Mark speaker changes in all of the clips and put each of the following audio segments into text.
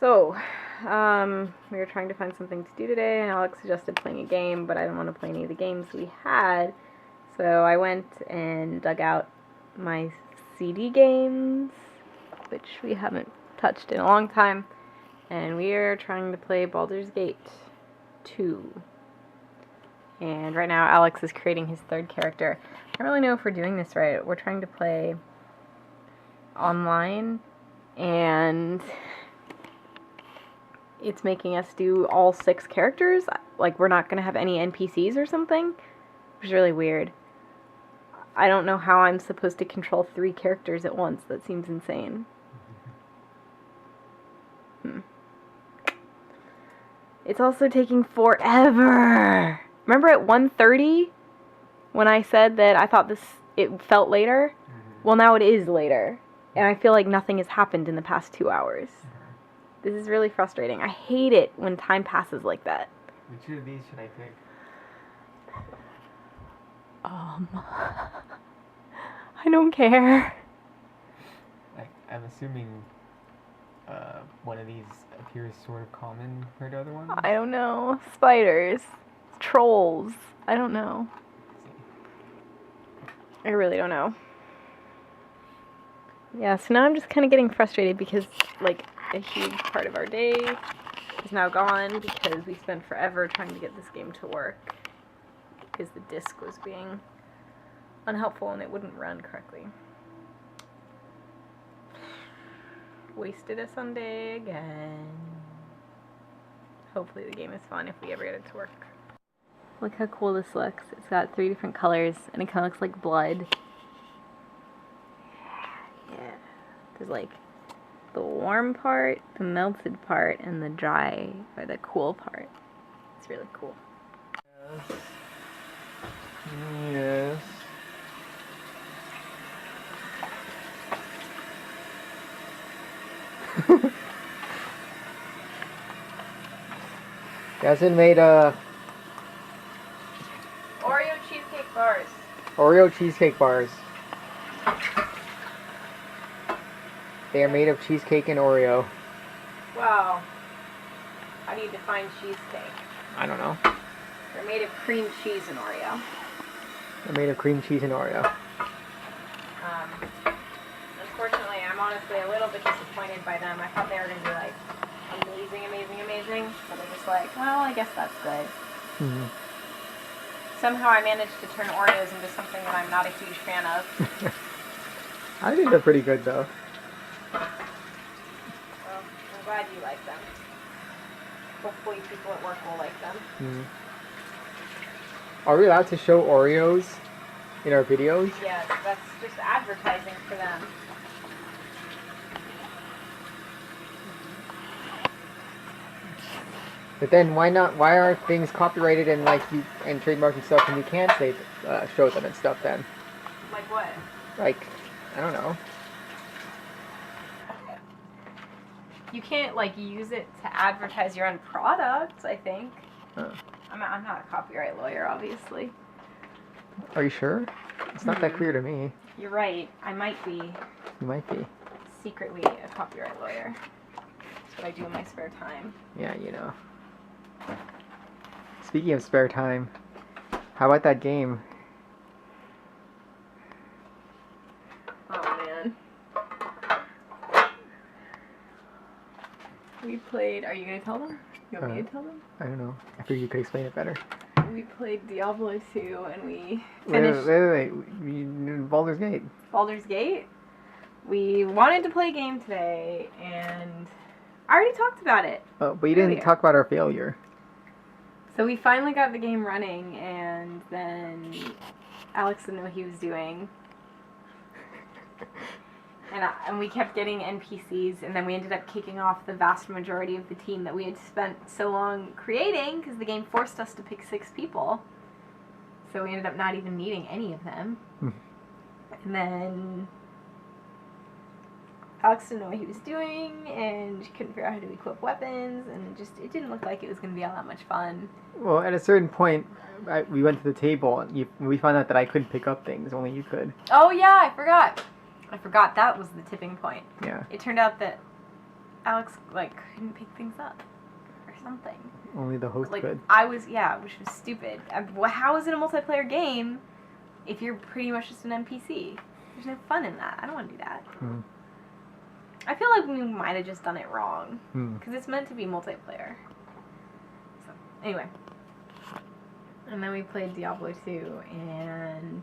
Speaker 1: So, we were trying to find something to do today, and Alex suggested playing a game, but I didn't want to play any of the games we had. So I went and dug out my CD games, which we haven't touched in a long time, and we are trying to play Baldur's Gate 2. And right now Alex is creating his third character. I don't really know if we're doing this right. We're trying to play online, and it's making us do all 6 characters. Like, we're not going to have any NPCs or something, which is really weird. I don't know how I'm supposed to control 3 characters at once. That seems insane. It's also taking forever. Remember at 1:30 when I said that I thought it felt later? Well, now it is later. And I feel like nothing has happened in the past 2 hours. This is really frustrating. I hate it when time passes like that.
Speaker 2: Which of these should I pick?
Speaker 1: I don't care.
Speaker 2: I'm assuming one of these appears sort of common compared to other ones?
Speaker 1: I don't know. Spiders. Trolls. I don't know. I really don't know. Yeah, so now I'm just kind of getting frustrated because, like, a huge part of our day is now gone because we spent forever trying to get this game to work because the disc was being unhelpful and it wouldn't run correctly. Wasted a Sunday again. Hopefully the game is fun if we ever get it to work. Look how cool this looks. It's got 3 different colors and it kind of looks like blood. Yeah. There's like the warm part, the melted part, and the dry, or the cool part. It's really cool.
Speaker 2: Yes. Yasin made
Speaker 1: Oreo cheesecake bars.
Speaker 2: Oreo cheesecake bars. They are made of cheesecake and Oreo.
Speaker 1: Wow. How do you define cheesecake?
Speaker 2: I don't know.
Speaker 1: They're made of cream cheese and Oreo.
Speaker 2: They're made of cream cheese and Oreo.
Speaker 1: Unfortunately, I'm honestly a little bit disappointed by them. I thought they were going to be like amazing, amazing, amazing. But they're just like, well, I guess that's good.
Speaker 2: Mm-hmm.
Speaker 1: Somehow I managed to turn Oreos into something that I'm not a huge fan of.
Speaker 2: I think they're pretty good though.
Speaker 1: Well, I'm glad you like them. Hopefully people at work will like them.
Speaker 2: Mm-hmm. Are we allowed to show Oreos in our videos?
Speaker 1: Yes, that's just advertising for them.
Speaker 2: But then why not? Why are things copyrighted and and trademarked and stuff, and you can't say show them and stuff then?
Speaker 1: Like what?
Speaker 2: Like, I don't know.
Speaker 1: You can't use it to advertise your own product, I think.
Speaker 2: Huh.
Speaker 1: I'm not a copyright lawyer, obviously.
Speaker 2: Are you sure? It's not that clear to me.
Speaker 1: You're right. I might be
Speaker 2: You might be.
Speaker 1: secretly a copyright lawyer. That's what I do in my spare time.
Speaker 2: Yeah, you know. Speaking of spare time, how about that game?
Speaker 1: Oh, man. We played... Are you going to tell them? You want me to tell them?
Speaker 2: I don't know. I figured you could explain it better.
Speaker 1: We played Diablo 2 and we
Speaker 2: Wait,
Speaker 1: finished...
Speaker 2: Baldur's Gate.
Speaker 1: Baldur's Gate. We wanted to play a game today, and I already talked about it.
Speaker 2: Oh, but you didn't
Speaker 1: earlier.
Speaker 2: talk about our failure.
Speaker 1: So we finally got the game running, and then Alex didn't know what he was doing. And we kept getting NPCs, and then we ended up kicking off the vast majority of the team that we had spent so long creating, because the game forced us to pick 6 people. So we ended up not even needing any of them. And then Alex didn't know what he was doing, and she couldn't figure out how to equip weapons, and it didn't look like it was going to be all that much fun.
Speaker 2: Well, at a certain point, we went to the table, and we found out that I couldn't pick up things, only you could.
Speaker 1: Oh yeah, I forgot. I forgot that was the tipping point.
Speaker 2: Yeah.
Speaker 1: It turned out that Alex like couldn't pick things up or something.
Speaker 2: Only the host
Speaker 1: Like
Speaker 2: could.
Speaker 1: which was stupid. How is it a multiplayer game if you're pretty much just an NPC? There's no fun in that. I don't want to do that.
Speaker 2: Hmm.
Speaker 1: I feel like we might have just done it wrong
Speaker 2: Hmm.
Speaker 1: because it's meant to be multiplayer. So anyway, and then we played Diablo 2, and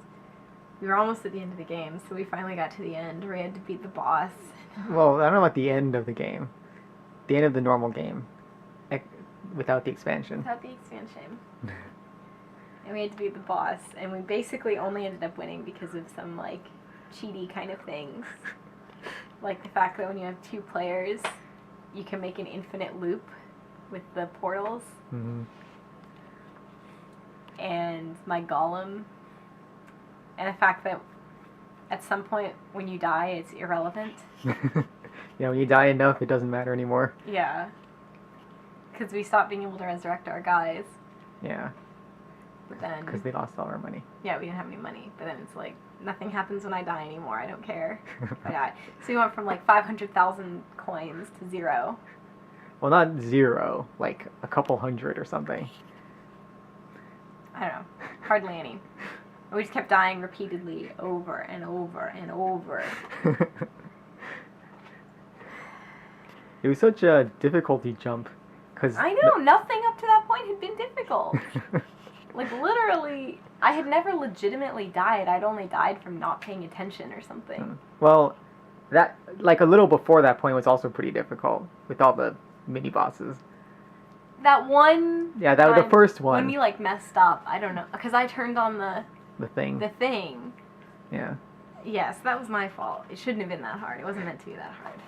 Speaker 1: we were almost at the end of the game, so we finally got to the end where we had to beat the boss.
Speaker 2: Well, I don't know about the end of the game. The end of the normal game. Without the expansion.
Speaker 1: Without the expansion. And we had to beat the boss, and we basically only ended up winning because of some, like, cheaty kind of things. Like the fact that when you have 2 players, you can make an infinite loop with the portals.
Speaker 2: Mm-hmm.
Speaker 1: And my golem. And the fact that at some point when you die, it's irrelevant.
Speaker 2: Yeah, when you die enough, it doesn't matter anymore.
Speaker 1: Yeah. Because we stopped being able to resurrect our guys.
Speaker 2: Yeah.
Speaker 1: But then...
Speaker 2: Because they lost all our money.
Speaker 1: Yeah, we didn't have any money. But then it's like, nothing happens when I die anymore. I don't care if I die. So we went from like 500,000 coins to 0.
Speaker 2: Well, not 0. Like a couple hundred or something.
Speaker 1: I don't know. Hardly any. We just kept dying repeatedly over and over and over.
Speaker 2: It was such a difficulty jump.
Speaker 1: I know, nothing up to that point had been difficult. Like, literally, I had never legitimately died. I'd only died from not paying attention or something.
Speaker 2: Well, that, like, a little before that point was also pretty difficult with all the mini-bosses.
Speaker 1: That one...
Speaker 2: Yeah, that was the first one.
Speaker 1: When we, like, messed up, I don't know, because I turned on the
Speaker 2: thing. Yeah.
Speaker 1: Yes, that was my fault. It shouldn't have been that hard. It wasn't meant to be that hard.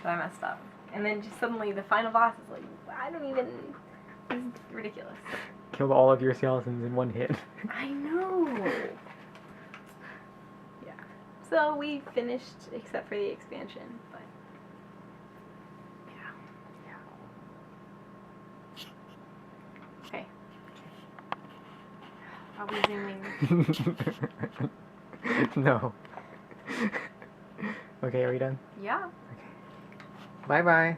Speaker 1: But I messed up. And then just suddenly the final boss is like, I don't even... This is ridiculous.
Speaker 2: Killed all of your skeletons in one hit.
Speaker 1: I know. Yeah. So we finished except for the expansion, but yeah. Okay. Are we zooming?
Speaker 2: No. Okay, are we done?
Speaker 1: Yeah.
Speaker 2: Bye-bye.